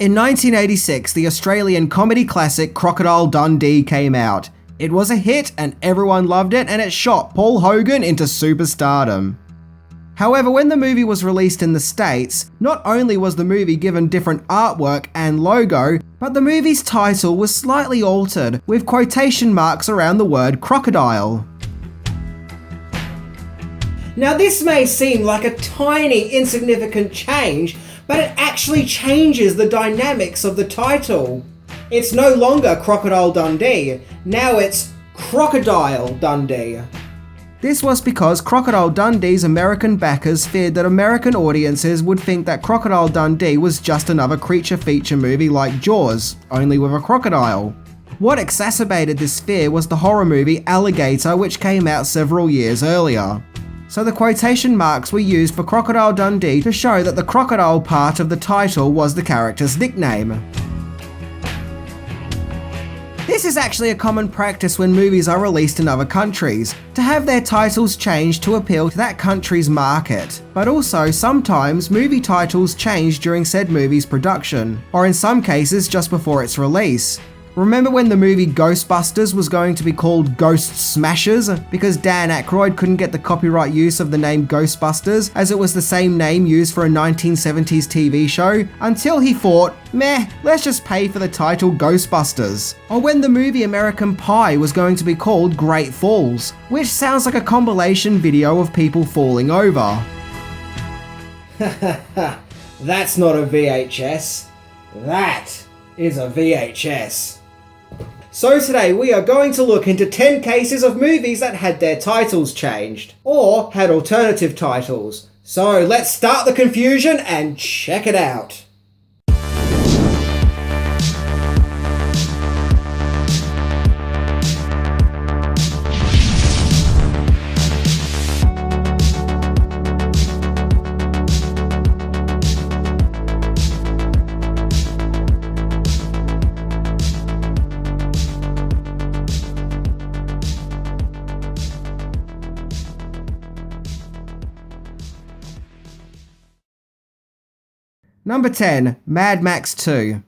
In 1986, the Australian comedy classic Crocodile Dundee came out. It was a hit and everyone loved it, and it shot Paul Hogan into superstardom. However, when the movie was released in the States, not only was the movie given different artwork and logo, but the movie's title was slightly altered, with quotation marks around the word crocodile. Now this may seem like a tiny, insignificant change, but it actually changes the dynamics of the title. It's no longer Crocodile Dundee, now it's Crocodile Dundee. This was because Crocodile Dundee's American backers feared that American audiences would think that Crocodile Dundee was just another creature feature movie like Jaws, only with a crocodile. What exacerbated this fear was the horror movie Alligator, which came out several years earlier. So the quotation marks were used for Crocodile Dundee to show that the crocodile part of the title was the character's nickname. This is actually a common practice when movies are released in other countries, to have their titles changed to appeal to that country's market. But also, sometimes movie titles change during said movie's production, or in some cases just before its release. Remember when the movie Ghostbusters was going to be called Ghost Smashers because Dan Aykroyd couldn't get the copyright use of the name Ghostbusters as it was the same name used for a 1970s TV show, until he thought, meh, let's just pay for the title Ghostbusters. Or when the movie American Pie was going to be called Great Falls, which sounds like a compilation video of people falling over. That's not a VHS. That is a VHS. So today we are going to look into 10 cases of movies that had their titles changed, or had alternative titles. So let's start the confusion and check it out. Number 10, Mad Max 2.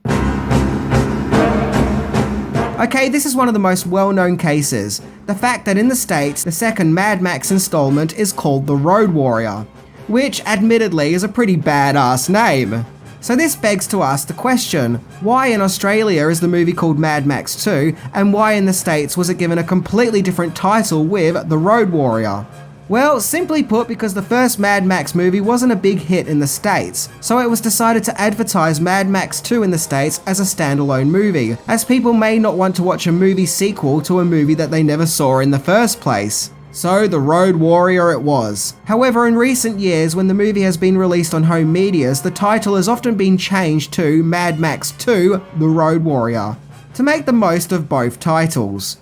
Okay, this is one of the most well-known cases. The fact that in the States, the second Mad Max installment is called The Road Warrior, which admittedly is a pretty badass name. So this begs to ask the question, why in Australia is the movie called Mad Max 2, and why in the States was it given a completely different title with The Road Warrior? Well, simply put, because the first Mad Max movie wasn't a big hit in the States, so it was decided to advertise Mad Max 2 in the States as a standalone movie, as people may not want to watch a movie sequel to a movie that they never saw in the first place. So The Road Warrior it was. However, in recent years, when the movie has been released on home medias, the title has often been changed to Mad Max 2 The Road Warrior, to make the most of both titles.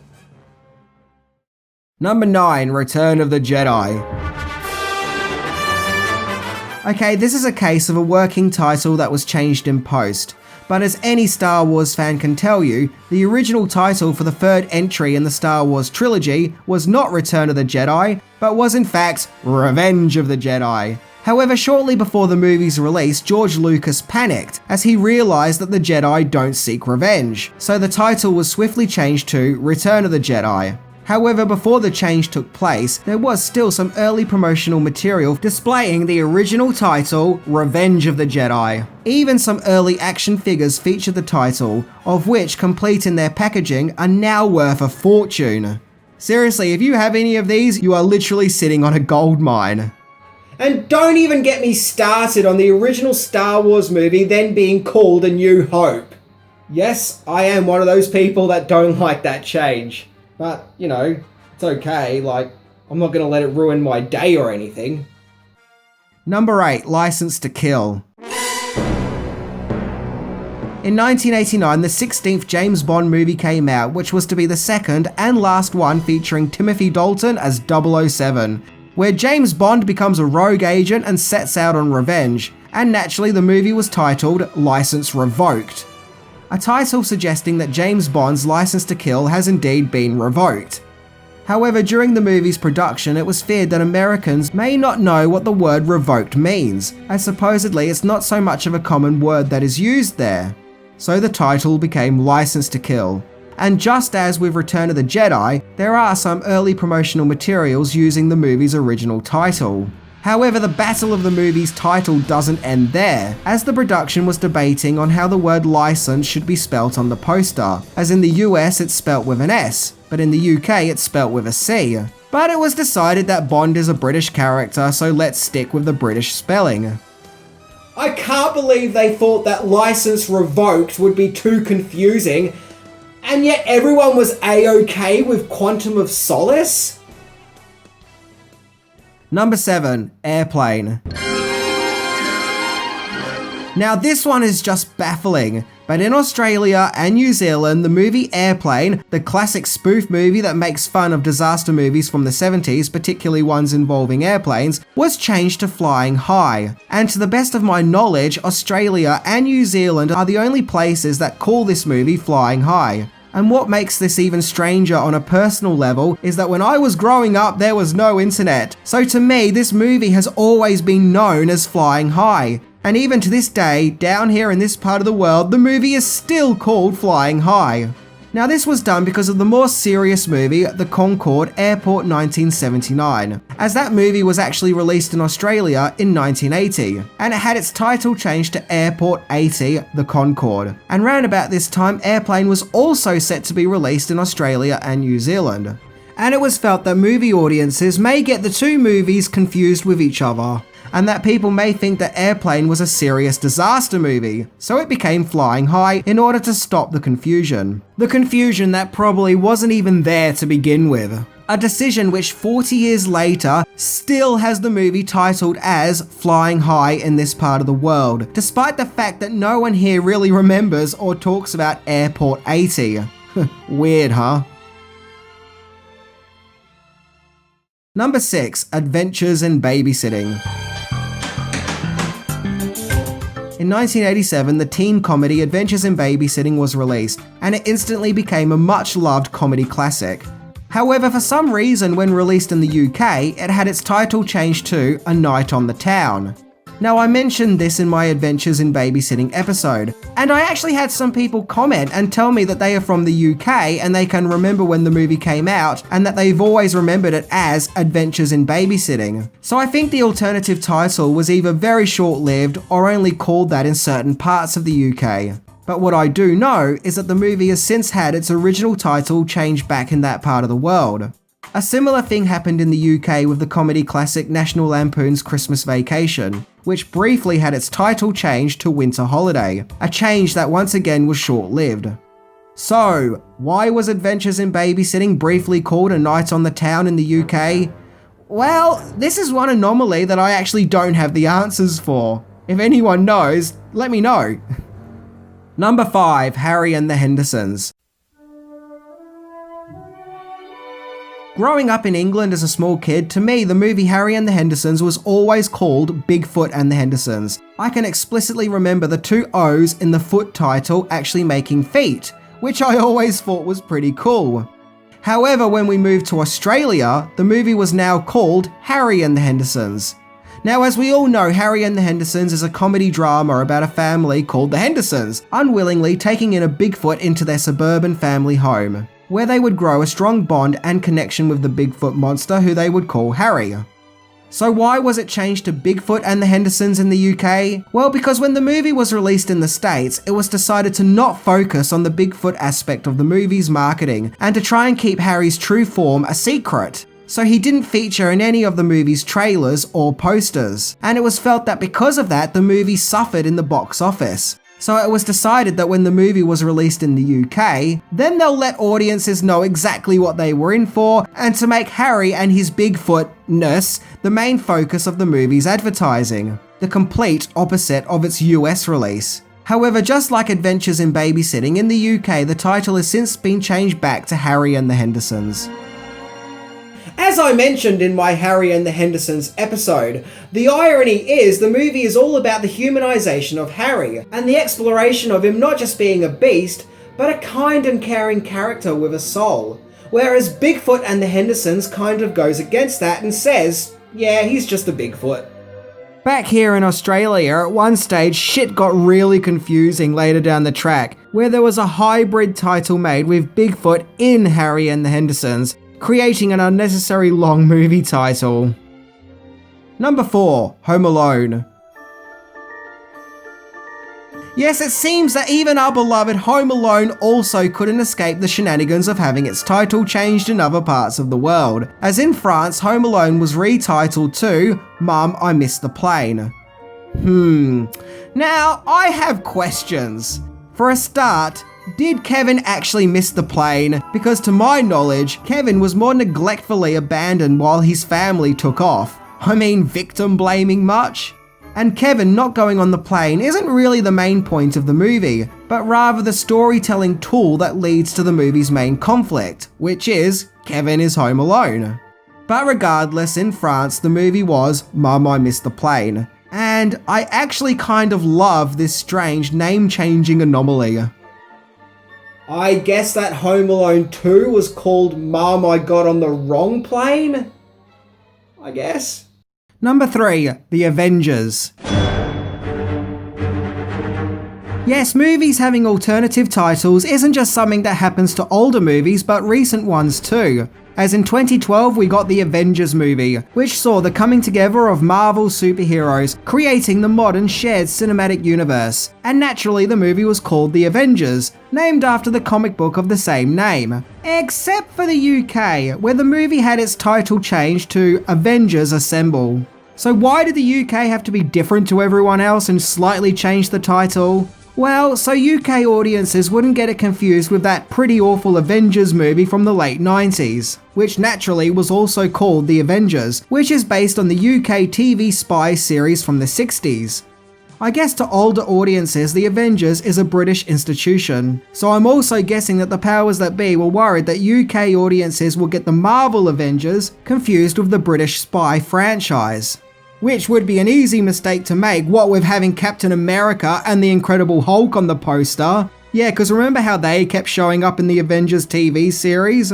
Number 9, Return of the Jedi. Okay, this is a case of a working title that was changed in post, but as any Star Wars fan can tell you, the original title for the third entry in the Star Wars trilogy was not Return of the Jedi, but was in fact Revenge of the Jedi. However, shortly before the movie's release, George Lucas panicked as he realised that the Jedi don't seek revenge, so the title was swiftly changed to Return of the Jedi. However, before the change took place, there was still some early promotional material displaying the original title, Revenge of the Jedi. Even some early action figures featured the title, of which, complete in their packaging, are now worth a fortune. Seriously, if you have any of these, you are literally sitting on a gold mine. And don't even get me started on the original Star Wars movie then being called A New Hope. Yes, I am one of those people that don't like that change. But, you know, it's okay, like, I'm not gonna let it ruin my day or anything. Number 8, License to Kill. In 1989, the 16th James Bond movie came out, which was to be the second and last one featuring Timothy Dalton as 007, where James Bond becomes a rogue agent and sets out on revenge, and naturally the movie was titled License Revoked. A title suggesting that James Bond's license to kill has indeed been revoked. However, during the movie's production, it was feared that Americans may not know what the word revoked means, as supposedly it's not so much of a common word that is used there. So the title became License to Kill. And just as with Return of the Jedi, there are some early promotional materials using the movie's original title. However, the battle of the movie's title doesn't end there, as the production was debating on how the word license should be spelt on the poster, as in the US it's spelt with an S, but in the UK it's spelt with a C. But it was decided that Bond is a British character, so let's stick with the British spelling. I can't believe they thought that license revoked would be too confusing, and yet everyone was A-OK with Quantum of Solace? Number 7, Airplane. Now this one is just baffling, but in Australia and New Zealand, the movie Airplane, the classic spoof movie that makes fun of disaster movies from the 70s, particularly ones involving airplanes, was changed to Flying High. And to the best of my knowledge, Australia and New Zealand are the only places that call this movie Flying High. And what makes this even stranger on a personal level is that when I was growing up, there was no internet. So to me, this movie has always been known as Flying High. And even to this day, down here in this part of the world, the movie is still called Flying High. Now this was done because of the more serious movie, The Concorde Airport 1979, as that movie was actually released in Australia in 1980, and it had its title changed to Airport 80, The Concorde. And round about this time, Airplane was also set to be released in Australia and New Zealand. And it was felt that movie audiences may get the two movies confused with each other, and that people may think that Airplane was a serious disaster movie, so it became Flying High in order to stop the confusion. The confusion that probably wasn't even there to begin with. A decision which 40 years later still has the movie titled as Flying High in this part of the world, despite the fact that no one here really remembers or talks about Airport 80. Weird, huh? Number 6, Adventures in Babysitting. In 1987, the teen comedy Adventures in Babysitting was released, and it instantly became a much-loved comedy classic. However, for some reason, when released in the UK, it had its title changed to A Night on the Town. Now, I mentioned this in my Adventures in Babysitting episode, and I actually had some people comment and tell me that they are from the UK and they can remember when the movie came out and that they've always remembered it as Adventures in Babysitting. So I think the alternative title was either very short-lived or only called that in certain parts of the UK. But what I do know is that the movie has since had its original title changed back in that part of the world. A similar thing happened in the UK with the comedy classic National Lampoon's Christmas Vacation, which briefly had its title changed to Winter Holiday, a change that once again was short-lived. So, why was Adventures in Babysitting briefly called A Night on the Town in the UK? Well, this is one anomaly that I actually don't have the answers for. If anyone knows, let me know. Number 5, Harry and the Hendersons. Growing up in England as a small kid, to me the movie Harry and the Hendersons was always called Bigfoot and the Hendersons. I can explicitly remember the two O's in the foot title actually making feet, which I always thought was pretty cool. However, when we moved to Australia, the movie was now called Harry and the Hendersons. Now, as we all know, Harry and the Hendersons is a comedy drama about a family called the Hendersons, unwillingly taking in a Bigfoot into their suburban family home, where they would grow a strong bond and connection with the Bigfoot monster who they would call Harry. So why was it changed to Bigfoot and the Hendersons in the UK? Well, because when the movie was released in the States, it was decided to not focus on the Bigfoot aspect of the movie's marketing and to try and keep Harry's true form a secret. So he didn't feature in any of the movie's trailers or posters, and it was felt that because of that, the movie suffered in the box office. So it was decided that when the movie was released in the UK, then they'll let audiences know exactly what they were in for, and to make Harry and his Bigfoot-ness the main focus of the movie's advertising, the complete opposite of its US release. However, just like Adventures in Babysitting, in the UK the title has since been changed back to Harry and the Hendersons. As I mentioned in my Harry and the Hendersons episode, the irony is the movie is all about the humanisation of Harry, and the exploration of him not just being a beast, but a kind and caring character with a soul. Whereas Bigfoot and the Hendersons kind of goes against that and says, yeah, he's just a Bigfoot. Back here in Australia, at one stage, shit got really confusing later down the track, where there was a hybrid title made with Bigfoot in Harry and the Hendersons, creating an unnecessary long movie title. Number 4, Home Alone. Yes, it seems that even our beloved Home Alone also couldn't escape the shenanigans of having its title changed in other parts of the world, as in France, Home Alone was retitled to Mum, I Missed the Plane. Now, I have questions. For a start, did Kevin actually miss the plane? Because to my knowledge, Kevin was more neglectfully abandoned while his family took off. I mean, victim blaming much? And Kevin not going on the plane isn't really the main point of the movie, but rather the storytelling tool that leads to the movie's main conflict, which is Kevin is home alone. But regardless, in France, the movie was Mum, I Missed the Plane. And I actually kind of love this strange name-changing anomaly. I guess that Home Alone 2 was called Mom, I Got on the Wrong Plane? I guess. Number 3, The Avengers. Yes, movies having alternative titles isn't just something that happens to older movies, but recent ones too. As in 2012 we got the Avengers movie, which saw the coming together of Marvel superheroes, creating the modern shared cinematic universe. And naturally the movie was called The Avengers, named after the comic book of the same name. Except for the UK, where the movie had its title changed to Avengers Assemble. So why did the UK have to be different to everyone else and slightly change the title? Well, so UK audiences wouldn't get it confused with that pretty awful Avengers movie from the late 90s, which naturally was also called The Avengers, which is based on the UK TV spy series from the 60s. I guess to older audiences, The Avengers is a British institution, so I'm also guessing that the powers that be were worried that UK audiences will get the Marvel Avengers confused with the British spy franchise. Which would be an easy mistake to make, what with having Captain America and the Incredible Hulk on the poster. Yeah, because remember how they kept showing up in the Avengers TV series?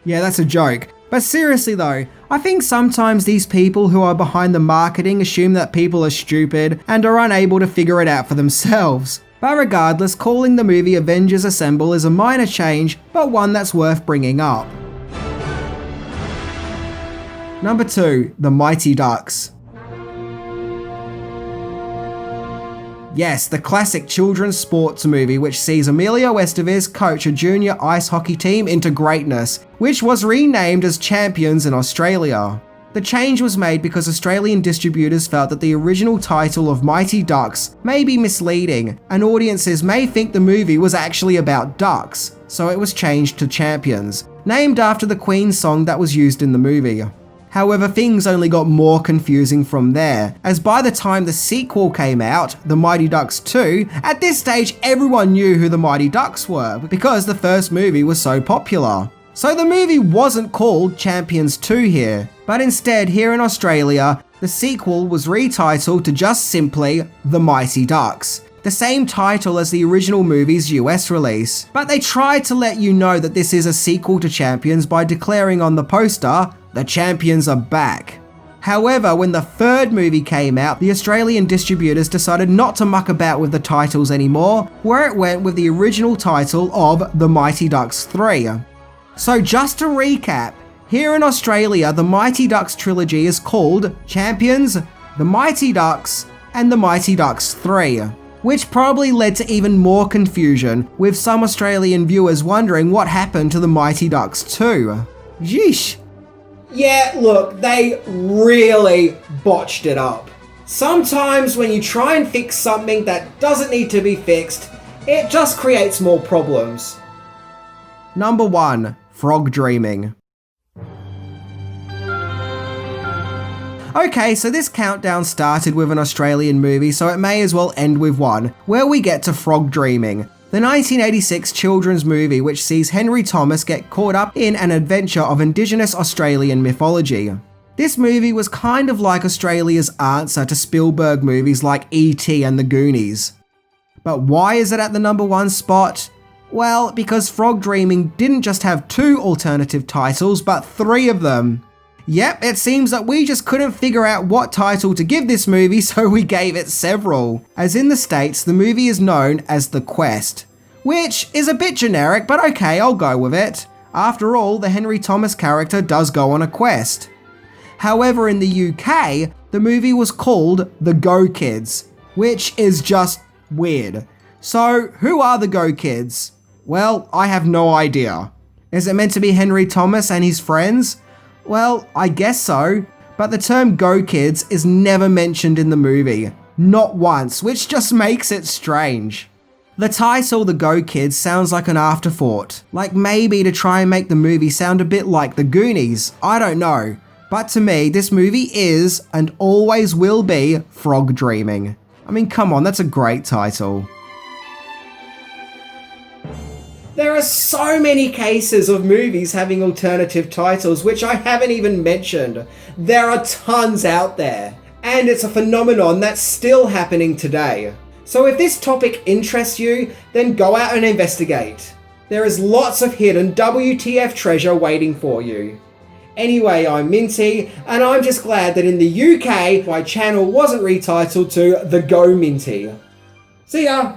Yeah, that's a joke. But seriously though, I think sometimes these people who are behind the marketing assume that people are stupid and are unable to figure it out for themselves. But regardless, calling the movie Avengers Assemble is a minor change, but one that's worth bringing up. Number 2, The Mighty Ducks. Yes, the classic children's sports movie which sees Emilio Estevez coach a junior ice hockey team into greatness, which was renamed as Champions in Australia. The change was made because Australian distributors felt that the original title of Mighty Ducks may be misleading, and audiences may think the movie was actually about ducks, so it was changed to Champions, named after the Queen song that was used in the movie. However, things only got more confusing from there, as by the time the sequel came out, The Mighty Ducks 2, at this stage everyone knew who the Mighty Ducks were, because the first movie was so popular. So the movie wasn't called Champions 2 here, but instead here in Australia, the sequel was retitled to just simply The Mighty Ducks, the same title as the original movie's US release. But they tried to let you know that this is a sequel to Champions by declaring on the poster, "The Champions are back." However, when the third movie came out, the Australian distributors decided not to muck about with the titles anymore, where it went with the original title of The Mighty Ducks 3. So just to recap, here in Australia, the Mighty Ducks trilogy is called Champions, The Mighty Ducks, and The Mighty Ducks 3. Which probably led to even more confusion, with some Australian viewers wondering what happened to The Mighty Ducks 2. Yeesh. Yeah, look, they really botched it up. Sometimes when you try and fix something that doesn't need to be fixed, it just creates more problems. Number 1, Frog Dreaming. Okay, so this countdown started with an Australian movie, so it may as well end with one, where we get to Frog Dreaming, the 1986 children's movie which sees Henry Thomas get caught up in an adventure of Indigenous Australian mythology. This movie was kind of like Australia's answer to Spielberg movies like E.T. and The Goonies. But why is it at the number 1 spot? Well, because Frog Dreaming didn't just have 2 alternative titles, but 3 of them. Yep, it seems that we just couldn't figure out what title to give this movie, so we gave it several. As in the States, the movie is known as The Quest, which is a bit generic, but okay, I'll go with it. After all, the Henry Thomas character does go on a quest. However, in the UK, the movie was called The Go Kids, which is just weird. So, who are the Go Kids? Well, I have no idea. Is it meant to be Henry Thomas and his friends? Well, I guess so, but the term Go Kids is never mentioned in the movie. Not once, which just makes it strange. The title The Go Kids sounds like an afterthought, like maybe to try and make the movie sound a bit like The Goonies, I don't know. But to me, this movie is, and always will be, Frog Dreaming. I mean, come on, that's a great title. There are so many cases of movies having alternative titles which I haven't even mentioned. There are tons out there, and it's a phenomenon that's still happening today. So if this topic interests you, then go out and investigate. There is lots of hidden WTF treasure waiting for you. Anyway, I'm Minty, and I'm just glad that in the UK, my channel wasn't retitled to The Go Minty. See ya!